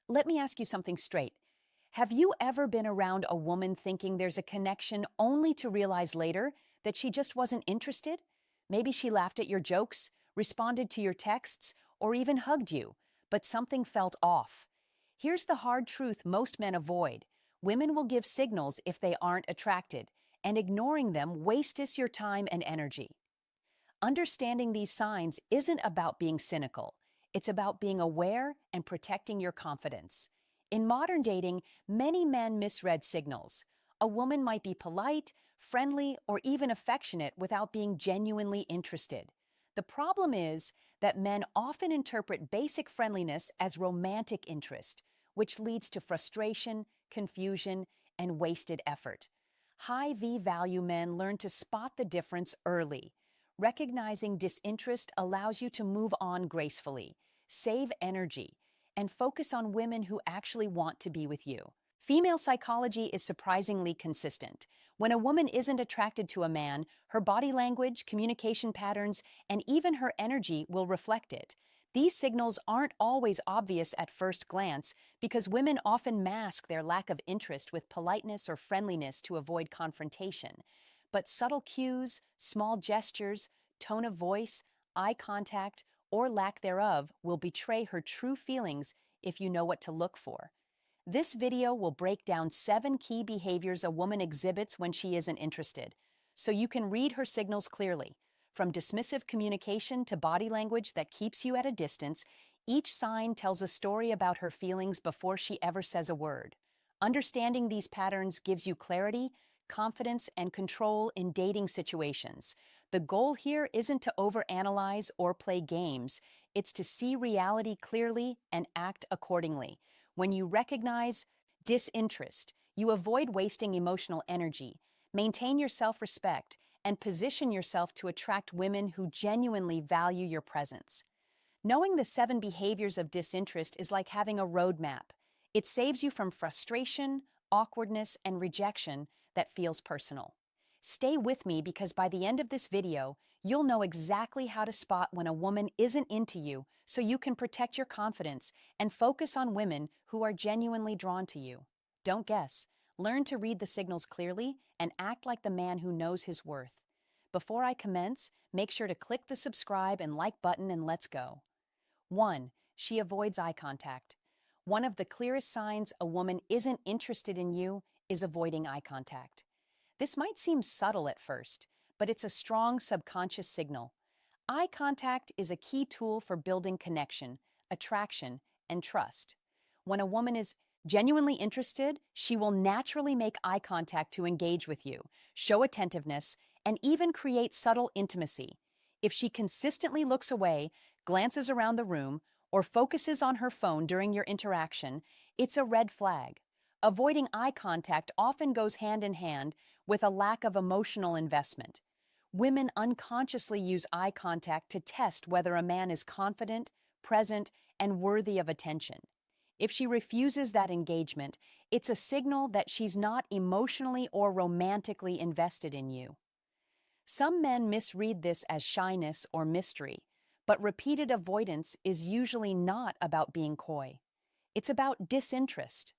Let me ask you something straight. Have you ever been around a woman thinking there's a connection only to realize later that she just wasn't interested? Maybe she laughed at your jokes, responded to your texts, or even hugged you, but something felt off. Here's the hard truth most men avoid. Women will give signals if they aren't attracted, and ignoring them wastes your time and energy. Understanding these signs isn't about being cynical. It's about being aware and protecting your confidence. In modern dating, many men misread signals. A woman might be polite, friendly, or even affectionate without being genuinely interested. The problem is that men often interpret basic friendliness as romantic interest, which leads to frustration, confusion, and wasted effort. High V value men learn to spot the difference early. Recognizing disinterest allows you to move on gracefully, save energy, and focus on women who actually want to be with you. Female psychology is surprisingly consistent. When a woman isn't attracted to a man, her body language, communication patterns, and even her energy will reflect it. These signals aren't always obvious at first glance because women often mask their lack of interest with politeness or friendliness to avoid confrontation. But subtle cues, small gestures, tone of voice, eye contact, or lack thereof will betray her true feelings if you know what to look for. This video will break down 7 key behaviors a woman exhibits when she isn't interested, so you can read her signals clearly. From dismissive communication to body language that keeps you at a distance, each sign tells a story about her feelings before she ever says a word. Understanding these patterns gives you clarity, confidence, and control in dating situations. The goal here isn't to overanalyze or play games, it's to see reality clearly and act accordingly. When you recognize disinterest, you avoid wasting emotional energy, maintain your self-respect, and position yourself to attract women who genuinely value your presence. Knowing the 7 behaviors of disinterest is like having a roadmap. It saves you from frustration, awkwardness, and rejection that feels personal. Stay with me because by the end of this video, you'll know exactly how to spot when a woman isn't into you so you can protect your confidence and focus on women who are genuinely drawn to you. Don't guess. Learn to read the signals clearly and act like the man who knows his worth. Before I commence, make sure to click the subscribe and like button and let's go. 1. She avoids eye contact. One of the clearest signs a woman isn't interested in you is avoiding eye contact. This might seem subtle at first, but it's a strong subconscious signal. Eye contact is a key tool for building connection, attraction, and trust. When a woman is genuinely interested, she will naturally make eye contact to engage with you, show attentiveness, and even create subtle intimacy. If she consistently looks away, glances around the room, or focuses on her phone during your interaction, it's a red flag. Avoiding eye contact often goes hand in hand with a lack of emotional investment. Women unconsciously use eye contact to test whether a man is confident, present, and worthy of attention. If she refuses that engagement, it's a signal that she's not emotionally or romantically invested in you. Some men misread this as shyness or mystery, but repeated avoidance is usually not about being coy. It's about disinterest.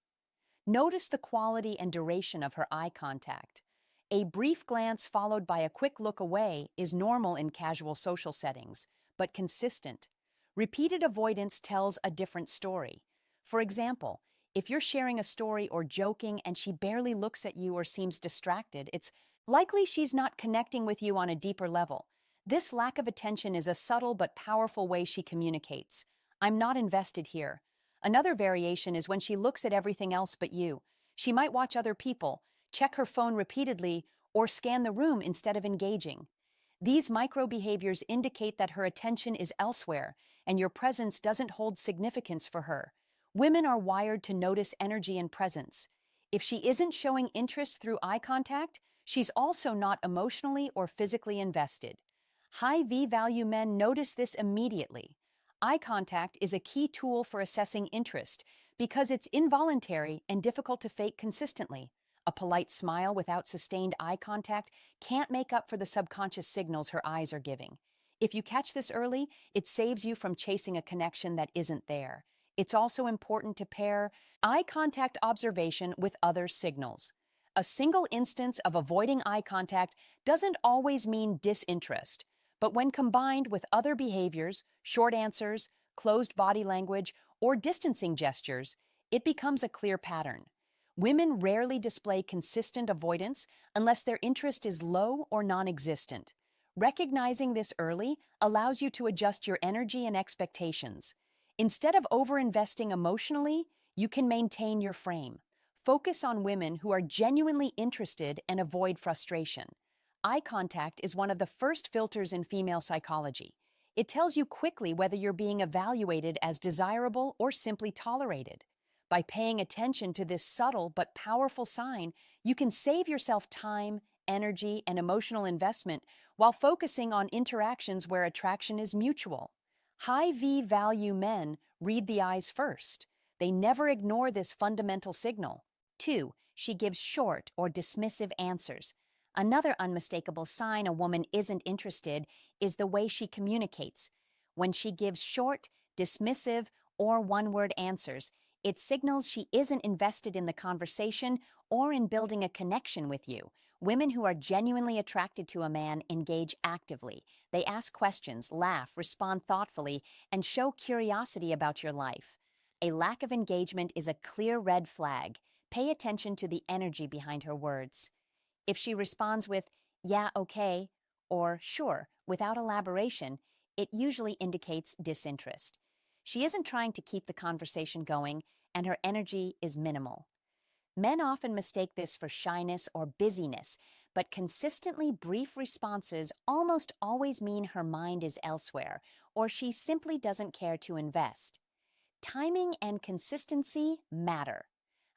Notice the quality and duration of her eye contact. A brief glance followed by a quick look away is normal in casual social settings, but consistent. Repeated avoidance tells a different story. For example, if you're sharing a story or joking and she barely looks at you or seems distracted, it's likely she's not connecting with you on a deeper level. This lack of attention is a subtle but powerful way she communicates. I'm not invested here. Another variation is when she looks at everything else but you. She might watch other people, check her phone repeatedly, or scan the room instead of engaging. These micro behaviors indicate that her attention is elsewhere and your presence doesn't hold significance for her. Women are wired to notice energy and presence. If she isn't showing interest through eye contact, she's also not emotionally or physically invested. High V-value men notice this immediately. Eye contact is a key tool for assessing interest because it's involuntary and difficult to fake consistently. A polite smile without sustained eye contact can't make up for the subconscious signals her eyes are giving. If you catch this early, it saves you from chasing a connection that isn't there. It's also important to pair eye contact observation with other signals. A single instance of avoiding eye contact doesn't always mean disinterest, but when combined with other behaviors, short answers, closed body language, or distancing gestures, it becomes a clear pattern. Women rarely display consistent avoidance unless their interest is low or non-existent. Recognizing this early allows you to adjust your energy and expectations. Instead of overinvesting emotionally, you can maintain your frame. Focus on women who are genuinely interested and avoid frustration. Eye contact is one of the first filters in female psychology. It tells you quickly whether you're being evaluated as desirable or simply tolerated. By paying attention to this subtle but powerful sign, you can save yourself time, energy, and emotional investment while focusing on interactions where attraction is mutual. High V value men read the eyes first. They never ignore this fundamental signal. 2. She gives short or dismissive answers. Another unmistakable sign a woman isn't interested is the way she communicates. When she gives short, dismissive, or one-word answers, it signals she isn't invested in the conversation or in building a connection with you. Women who are genuinely attracted to a man engage actively. They ask questions, laugh, respond thoughtfully, and show curiosity about your life. A lack of engagement is a clear red flag. Pay attention to the energy behind her words. If she responds with, "Yeah, okay," or "sure," without elaboration, it usually indicates disinterest. She isn't trying to keep the conversation going, and her energy is minimal. Men often mistake this for shyness or busyness, but consistently brief responses almost always mean her mind is elsewhere, or she simply doesn't care to invest. Timing and consistency matter.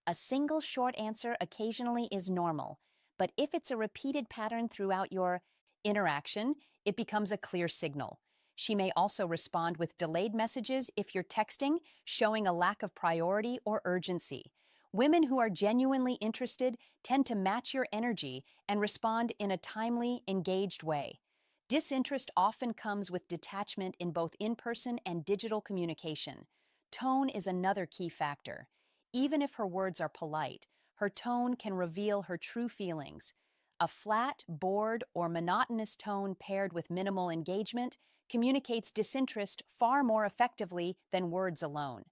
A single short answer occasionally is normal, but if it's a repeated pattern throughout your interaction, it becomes a clear signal. She may also respond with delayed messages if you're texting, showing a lack of priority or urgency. Women who are genuinely interested tend to match your energy and respond in a timely, engaged way. Disinterest often comes with detachment in both in-person and digital communication. Tone is another key factor. Even if her words are polite, her tone can reveal her true feelings. A flat, bored, or monotonous tone paired with minimal engagement communicates disinterest far more effectively than words alone.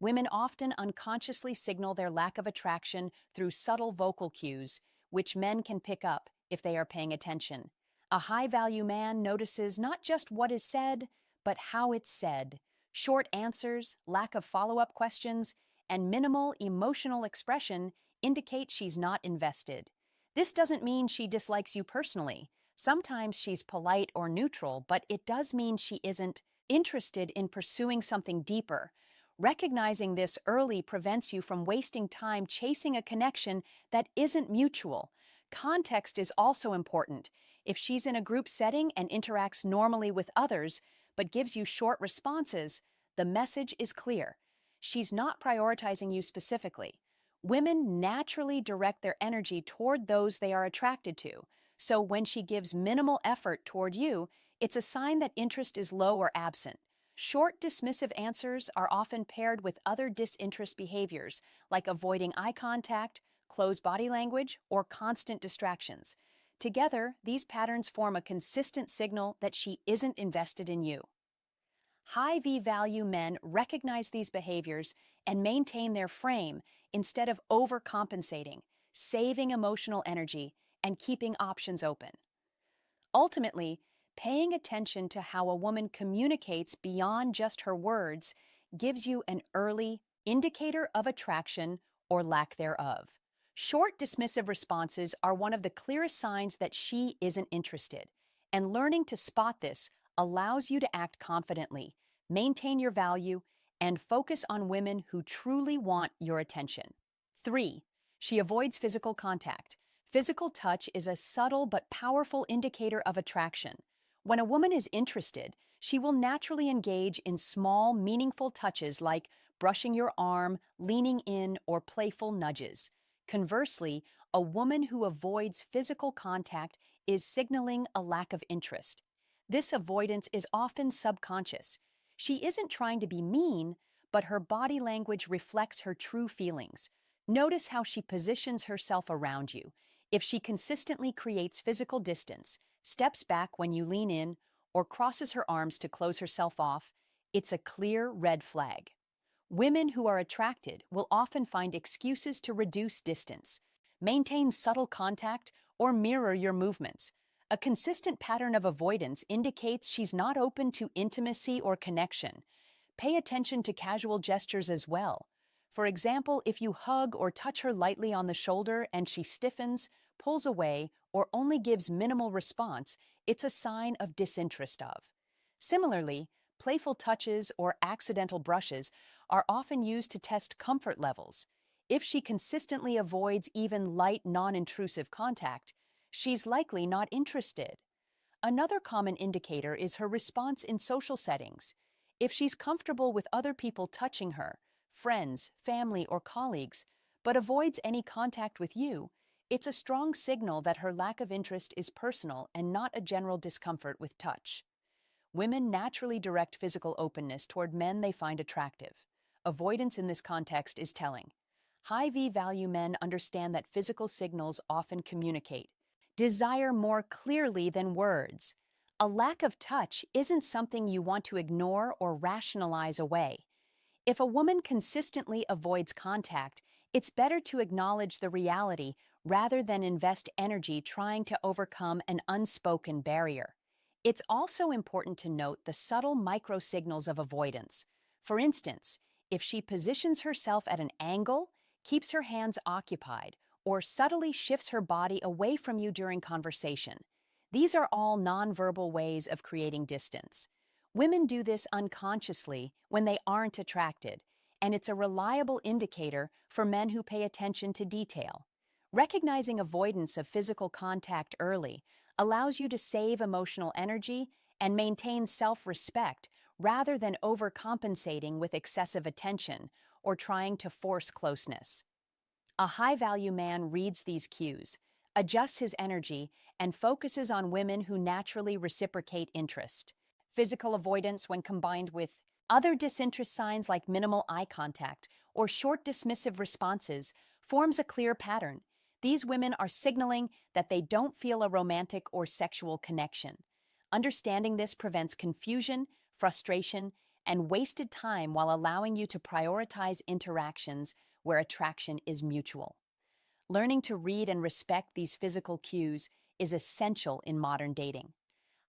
Women often unconsciously signal their lack of attraction through subtle vocal cues, which men can pick up if they are paying attention. A high-value man notices not just what is said, but how it's said. Short answers, lack of follow-up questions, and minimal emotional expression indicate she's not invested. This doesn't mean she dislikes you personally. Sometimes she's polite or neutral, but it does mean she isn't interested in pursuing something deeper. Recognizing this early prevents you from wasting time chasing a connection that isn't mutual. Context is also important. If she's in a group setting and interacts normally with others, but gives you short responses, the message is clear. She's not prioritizing you specifically. Women naturally direct their energy toward those they are attracted to, so when she gives minimal effort toward you, it's a sign that interest is low or absent. Short, dismissive answers are often paired with other disinterest behaviors, like avoiding eye contact, closed body language, or constant distractions. Together, these patterns form a consistent signal that she isn't invested in you. High V-value men recognize these behaviors and maintain their frame instead of overcompensating, saving emotional energy, and keeping options open. Ultimately, paying attention to how a woman communicates beyond just her words gives you an early indicator of attraction or lack thereof. Short, dismissive responses are one of the clearest signs that she isn't interested, and learning to spot this allows you to act confidently, maintain your value, and focus on women who truly want your attention. 3. She avoids physical contact. Physical touch is a subtle but powerful indicator of attraction. When a woman is interested, she will naturally engage in small, meaningful touches like brushing your arm, leaning in, or playful nudges. Conversely, a woman who avoids physical contact is signaling a lack of interest. This avoidance is often subconscious. She isn't trying to be mean, but her body language reflects her true feelings. Notice how she positions herself around you. If she consistently creates physical distance, steps back when you lean in, or crosses her arms to close herself off, it's a clear red flag. Women who are attracted will often find excuses to reduce distance, maintain subtle contact, or mirror your movements. A consistent pattern of avoidance indicates she's not open to intimacy or connection. Pay attention to casual gestures as well. For example, if you hug or touch her lightly on the shoulder and she stiffens, pulls away, or only gives minimal response, it's a sign of disinterest of. Similarly, playful touches or accidental brushes are often used to test comfort levels. If she consistently avoids even light, non-intrusive contact, she's likely not interested. Another common indicator is her response in social settings. If she's comfortable with other people touching her, friends, family, or colleagues, but avoids any contact with you, it's a strong signal that her lack of interest is personal and not a general discomfort with touch. Women naturally direct physical openness toward men they find attractive. Avoidance in this context is telling. High V-value men understand that physical signals often communicate desire more clearly than words. A lack of touch isn't something you want to ignore or rationalize away. If a woman consistently avoids contact, it's better to acknowledge the reality rather than invest energy trying to overcome an unspoken barrier. It's also important to note the subtle micro-signals of avoidance. For instance, if she positions herself at an angle, keeps her hands occupied, or subtly shifts her body away from you during conversation. These are all nonverbal ways of creating distance. Women do this unconsciously when they aren't attracted, and it's a reliable indicator for men who pay attention to detail. Recognizing avoidance of physical contact early allows you to save emotional energy and maintain self-respect rather than overcompensating with excessive attention or trying to force closeness. A high-value man reads these cues, adjusts his energy, and focuses on women who naturally reciprocate interest. Physical avoidance, when combined with other disinterest signs like minimal eye contact or short dismissive responses, forms a clear pattern. These women are signaling that they don't feel a romantic or sexual connection. Understanding this prevents confusion, frustration, and wasted time while allowing you to prioritize interactions where attraction is mutual. Learning to read and respect these physical cues is essential in modern dating.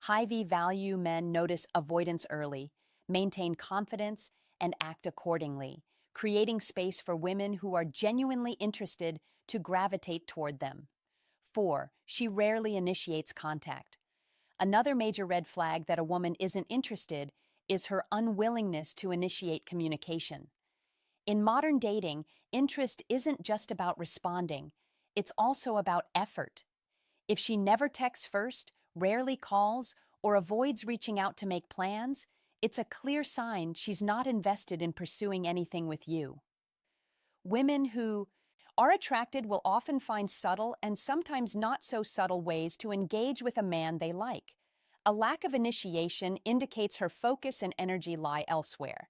High V-value men notice avoidance early, maintain confidence, and act accordingly, creating space for women who are genuinely interested to gravitate toward them. 4. She rarely initiates contact. Another major red flag that a woman isn't interested is her unwillingness to initiate communication. In modern dating, interest isn't just about responding, it's also about effort. If she never texts first, rarely calls, or avoids reaching out to make plans, it's a clear sign she's not invested in pursuing anything with you. Women who are attracted will often find subtle and sometimes not so subtle ways to engage with a man they like. A lack of initiation indicates her focus and energy lie elsewhere.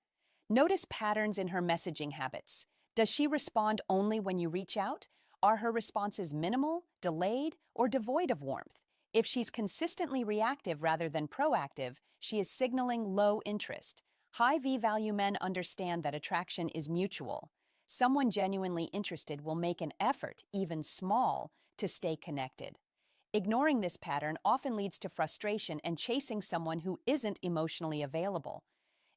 Notice patterns in her messaging habits. Does she respond only when you reach out? Are her responses minimal, delayed, or devoid of warmth? If she's consistently reactive rather than proactive, she is signaling low interest. High V-value men understand that attraction is mutual. Someone genuinely interested will make an effort, even small, to stay connected. Ignoring this pattern often leads to frustration and chasing someone who isn't emotionally available.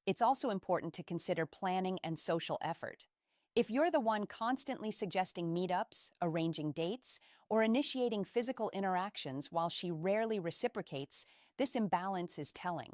It's also important to consider planning and social effort. If you're the one constantly suggesting meetups, arranging dates, or initiating physical interactions while she rarely reciprocates, this imbalance is telling.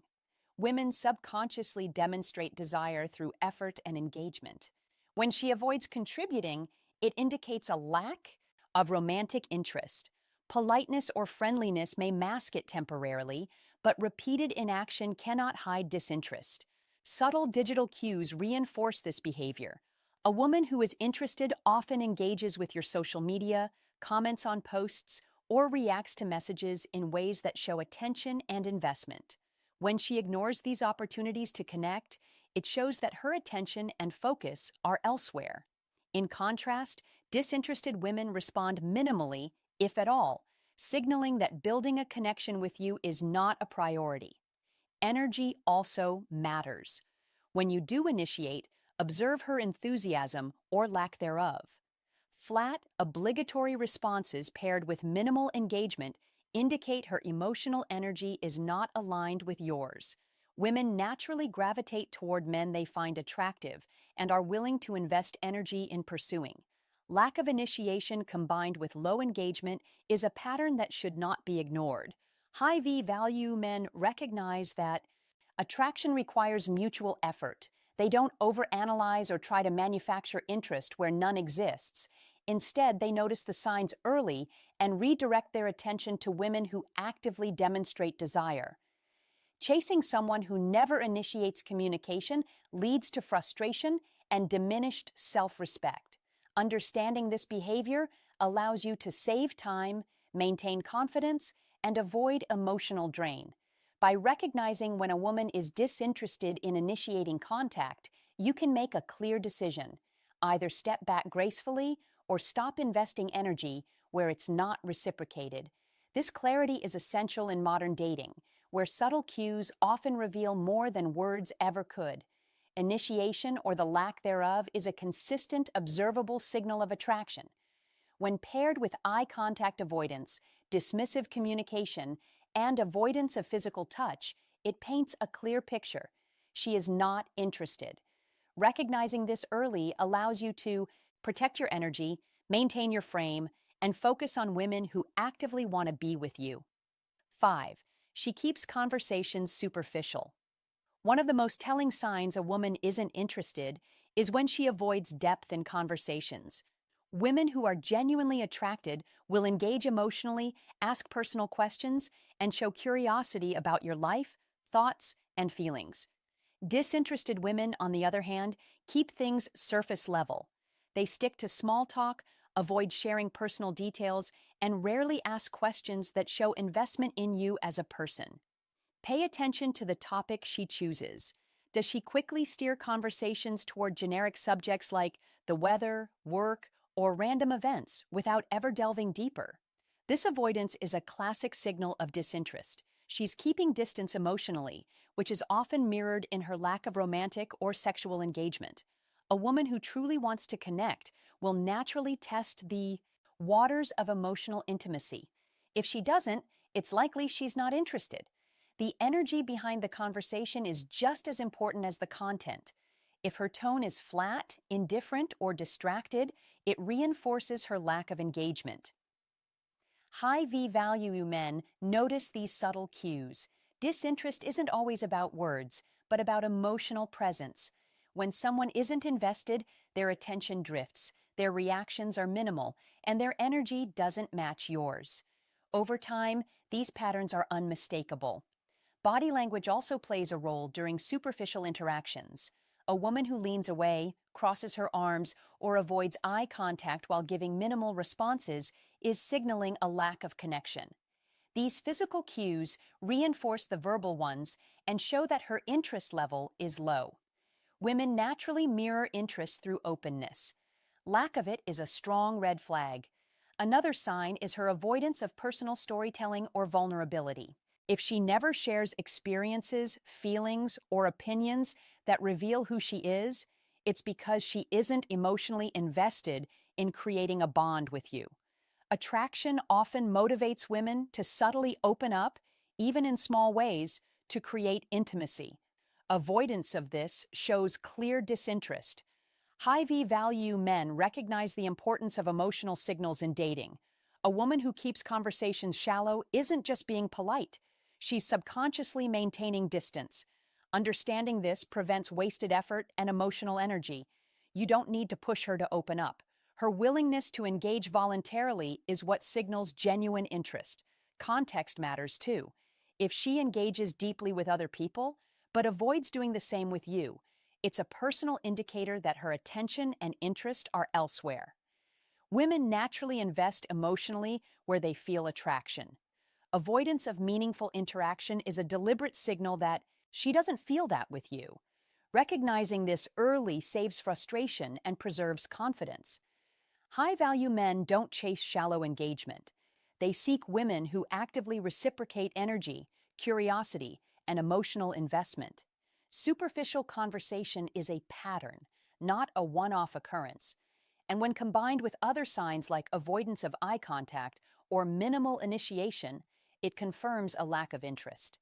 Women subconsciously demonstrate desire through effort and engagement. When she avoids contributing, it indicates a lack of romantic interest. Politeness or friendliness may mask it temporarily, but repeated inaction cannot hide disinterest. Subtle digital cues reinforce this behavior. A woman who is interested often engages with your social media, comments on posts, or reacts to messages in ways that show attention and investment. When she ignores these opportunities to connect, It shows that her attention and focus are elsewhere. In contrast, disinterested women respond minimally, if at all, signaling that building a connection with you is not a priority. Energy also matters. When you do initiate, observe her enthusiasm or lack thereof. Flat, obligatory responses paired with minimal engagement indicate her emotional energy is not aligned with yours. Women naturally gravitate toward men they find attractive and are willing to invest energy in pursuing. Lack of initiation combined with low engagement is a pattern that should not be ignored. High V value men recognize that attraction requires mutual effort. They don't overanalyze or try to manufacture interest where none exists. Instead, they notice the signs early and redirect their attention to women who actively demonstrate desire. Chasing someone who never initiates communication leads to frustration and diminished self-respect. Understanding this behavior allows you to save time, maintain confidence, and avoid emotional drain. By recognizing when a woman is disinterested in initiating contact, you can make a clear decision. Either step back gracefully or stop investing energy where it's not reciprocated. This clarity is essential in modern dating, where subtle cues often reveal more than words ever could. Initiation, or the lack thereof, is a consistent, observable signal of attraction. When paired with eye contact avoidance, dismissive communication, and avoidance of physical touch, it paints a clear picture. She is not interested. Recognizing this early allows you to protect your energy, maintain your frame, and focus on women who actively want to be with you. 5. She keeps conversations superficial. One of the most telling signs a woman isn't interested is when she avoids depth in conversations. Women who are genuinely attracted will engage emotionally, ask personal questions, and show curiosity about your life, thoughts, and feelings. Disinterested women, on the other hand, keep things surface level. They stick to small talk, avoid sharing personal details, and rarely ask questions that show investment in you as a person. Pay attention to the topic she chooses. Does she quickly steer conversations toward generic subjects like the weather, work, or random events without ever delving deeper? This avoidance is a classic signal of disinterest. She's keeping distance emotionally, which is often mirrored in her lack of romantic or sexual engagement. A woman who truly wants to connect will naturally test the waters of emotional intimacy. If she doesn't, it's likely she's not interested. The energy behind the conversation is just as important as the content. If her tone is flat, indifferent, or distracted, it reinforces her lack of engagement. High V value men notice these subtle cues. Disinterest isn't always about words, but about emotional presence. When someone isn't invested, their attention drifts, their reactions are minimal, and their energy doesn't match yours. Over time, these patterns are unmistakable. Body language also plays a role during superficial interactions. A woman who leans away, crosses her arms, or avoids eye contact while giving minimal responses is signaling a lack of connection. These physical cues reinforce the verbal ones and show that her interest level is low. Women naturally mirror interest through openness. Lack of it is a strong red flag. Another sign is her avoidance of personal storytelling or vulnerability. If she never shares experiences, feelings, or opinions that reveal who she is, it's because she isn't emotionally invested in creating a bond with you. Attraction often motivates women to subtly open up, even in small ways, to create intimacy. Avoidance of this shows clear disinterest. High V value men recognize the importance of emotional signals in dating. A woman who keeps conversations shallow isn't just being polite. She's subconsciously maintaining distance. Understanding this prevents wasted effort and emotional energy. You don't need to push her to open up. Her willingness to engage voluntarily is what signals genuine interest. Context matters too. If she engages deeply with other people, but avoids doing the same with you, it's a personal indicator that her attention and interest are elsewhere. Women naturally invest emotionally where they feel attraction. Avoidance of meaningful interaction is a deliberate signal that she doesn't feel that with you. Recognizing this early saves frustration and preserves confidence. High-value men don't chase shallow engagement. They seek women who actively reciprocate energy, curiosity, and emotional investment. Superficial conversation is a pattern, not a one-off occurrence. And when combined with other signs like avoidance of eye contact or minimal initiation, it confirms a lack of interest.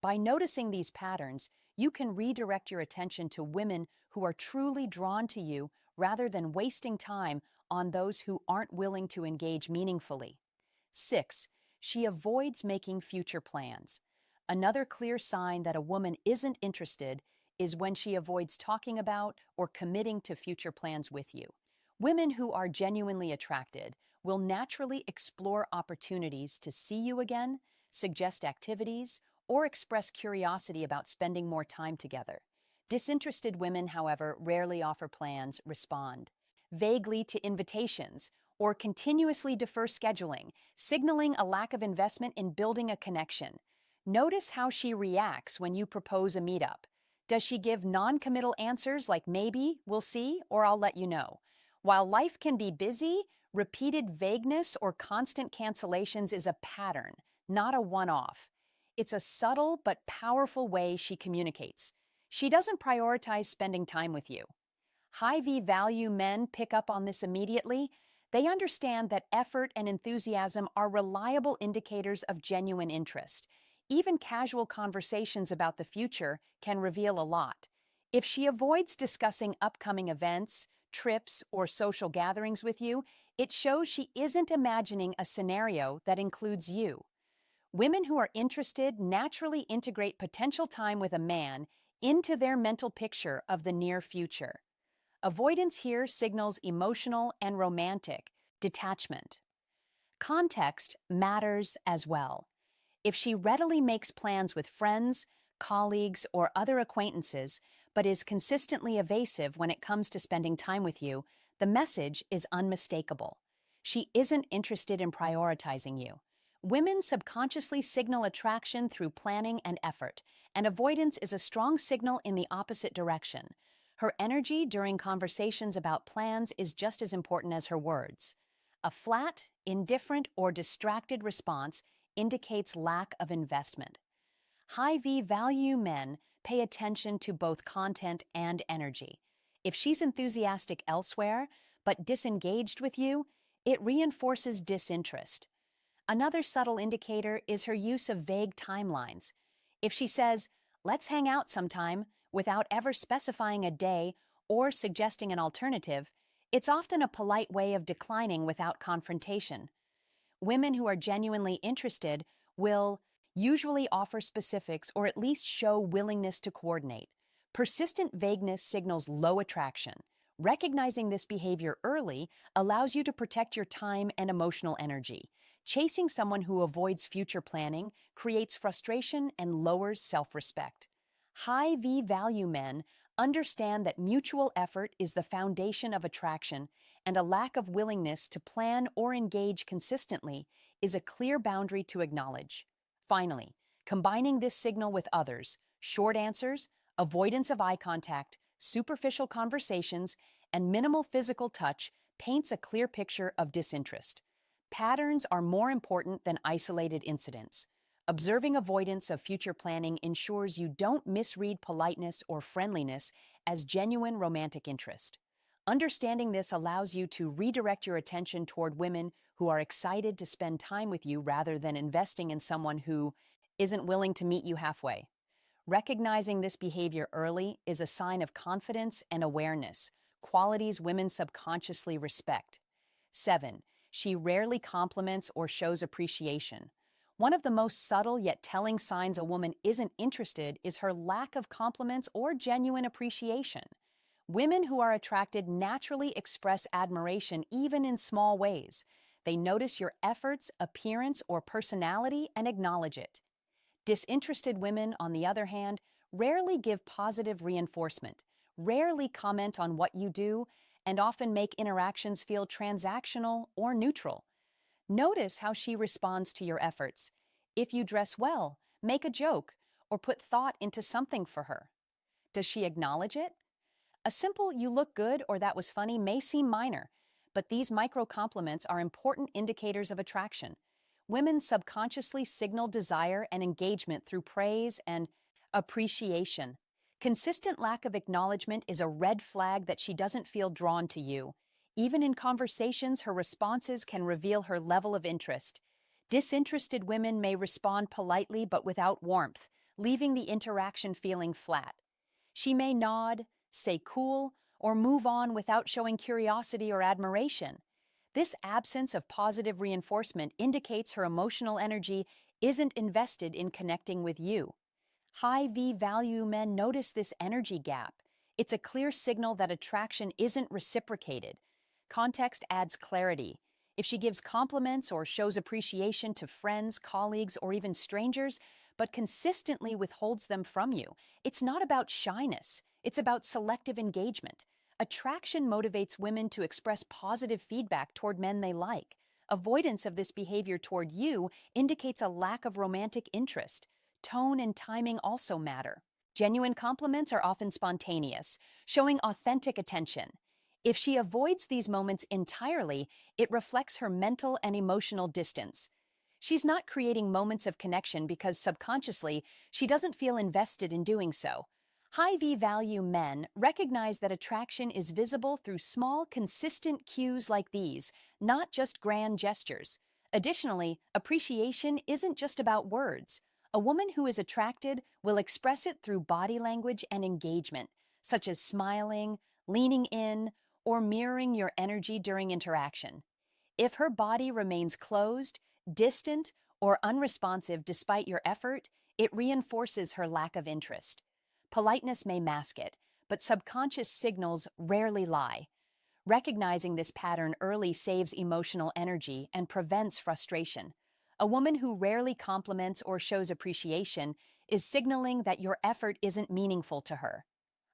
By noticing these patterns, you can redirect your attention to women who are truly drawn to you rather than wasting time on those who aren't willing to engage meaningfully. 6. She avoids making future plans. Another clear sign that a woman isn't interested is when she avoids talking about or committing to future plans with you. Women who are genuinely attracted will naturally explore opportunities to see you again, suggest activities, or express curiosity about spending more time together. Disinterested women, however, rarely offer plans, respond vaguely to invitations, or continuously defer scheduling, signaling a lack of investment in building a connection. Notice how she reacts when you propose a meetup. Does she give non-committal answers like maybe, we'll see, or I'll let you know? While life can be busy, repeated vagueness or constant cancellations is a pattern, not a one-off. It's a subtle but powerful way she communicates. She doesn't prioritize spending time with you. High V value men pick up on this immediately. They understand that effort and enthusiasm are reliable indicators of genuine interest. Even casual conversations about the future can reveal a lot. If she avoids discussing upcoming events, trips, or social gatherings with you, it shows she isn't imagining a scenario that includes you. Women who are interested naturally integrate potential time with a man into their mental picture of the near future. Avoidance here signals emotional and romantic detachment. Context matters as well. If she readily makes plans with friends, colleagues, or other acquaintances, but is consistently evasive when it comes to spending time with you, the message is unmistakable. She isn't interested in prioritizing you. Women subconsciously signal attraction through planning and effort, and avoidance is a strong signal in the opposite direction. Her energy during conversations about plans is just as important as her words. A flat, indifferent, or distracted response indicates lack of investment. High V value men pay attention to both content and energy. If she's enthusiastic elsewhere, but disengaged with you, it reinforces disinterest. Another subtle indicator is her use of vague timelines. If she says, "Let's hang out sometime," without ever specifying a day or suggesting an alternative, it's often a polite way of declining without confrontation. Women who are genuinely interested will usually offer specifics or at least show willingness to coordinate. Persistent vagueness signals low attraction. Recognizing this behavior early allows you to protect your time and emotional energy. Chasing someone who avoids future planning creates frustration and lowers self-respect. High V value men understand that mutual effort is the foundation of attraction, and a lack of willingness to plan or engage consistently is a clear boundary to acknowledge. Finally, combining this signal with others, short answers, avoidance of eye contact, superficial conversations, and minimal physical touch paints a clear picture of disinterest. Patterns are more important than isolated incidents. Observing avoidance of future planning ensures you don't misread politeness or friendliness as genuine romantic interest. Understanding this allows you to redirect your attention toward women who are excited to spend time with you rather than investing in someone who isn't willing to meet you halfway. Recognizing this behavior early is a sign of confidence and awareness, qualities women subconsciously respect. 7. She rarely compliments or shows appreciation. One of the most subtle yet telling signs a woman isn't interested is her lack of compliments or genuine appreciation. Women who are attracted naturally express admiration even in small ways. They notice your efforts, appearance, or personality and acknowledge it. Disinterested women, on the other hand, rarely give positive reinforcement, rarely comment on what you do, and often make interactions feel transactional or neutral. Notice how she responds to your efforts. If you dress well, make a joke, or put thought into something for her. Does she acknowledge it? A simple "you look good" or "that was funny" may seem minor, but these micro compliments are important indicators of attraction. Women subconsciously signal desire and engagement through praise and appreciation. Consistent lack of acknowledgement is a red flag that she doesn't feel drawn to you. Even in conversations, her responses can reveal her level of interest. Disinterested women may respond politely but without warmth, leaving the interaction feeling flat. She may nod, say cool, or move on without showing curiosity or admiration. This absence of positive reinforcement indicates her emotional energy isn't invested in connecting with you. High V value men notice this energy gap. It's a clear signal that attraction isn't reciprocated. Context adds clarity. If she gives compliments or shows appreciation to friends, colleagues, or even strangers, but consistently withholds them from you, it's not about shyness, it's about selective engagement. Attraction motivates women to express positive feedback toward men they like. Avoidance of this behavior toward you indicates a lack of romantic interest. Tone and timing also matter. Genuine compliments are often spontaneous, showing authentic attention. If she avoids these moments entirely, it reflects her mental and emotional distance. She's not creating moments of connection because subconsciously she doesn't feel invested in doing so. High V value men recognize that attraction is visible through small, consistent cues like these, not just grand gestures. Additionally, appreciation isn't just about words. A woman who is attracted will express it through body language and engagement, such as smiling, leaning in, or mirroring your energy during interaction. If her body remains closed, distant, or unresponsive despite your effort, it reinforces her lack of interest. Politeness may mask it, but subconscious signals rarely lie. Recognizing this pattern early saves emotional energy and prevents frustration. A woman who rarely compliments or shows appreciation is signaling that your effort isn't meaningful to her.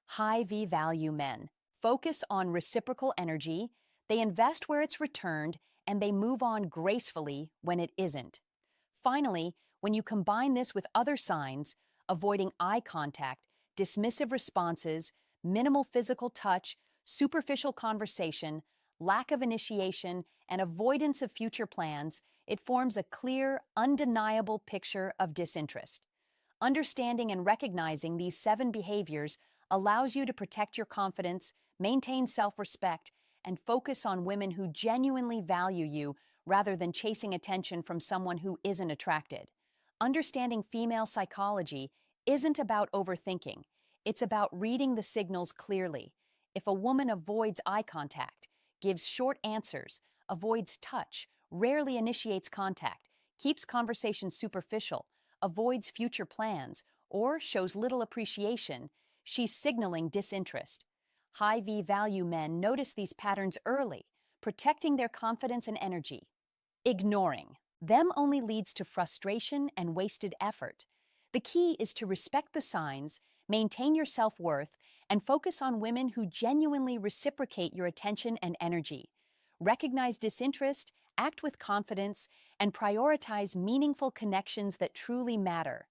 High V value men focus on reciprocal energy, they invest where it's returned, and they move on gracefully when it isn't. Finally, when you combine this with other signs, avoiding eye contact, dismissive responses, minimal physical touch, superficial conversation, lack of initiation, and avoidance of future plans, it forms a clear, undeniable picture of disinterest. Understanding and recognizing these 7 behaviors allows you to protect your confidence, maintain self-respect, and focus on women who genuinely value you rather than chasing attention from someone who isn't attracted. Understanding female psychology isn't about overthinking. It's about reading the signals clearly. If a woman avoids eye contact, gives short answers, avoids touch, rarely initiates contact, keeps conversation superficial, avoids future plans, or shows little appreciation, she's signaling disinterest. High V value men notice these patterns early, protecting their confidence and energy. Ignoring them only leads to frustration and wasted effort. The key is to respect the signs, maintain your self-worth, and focus on women who genuinely reciprocate your attention and energy. Recognize disinterest, act with confidence, and prioritize meaningful connections that truly matter.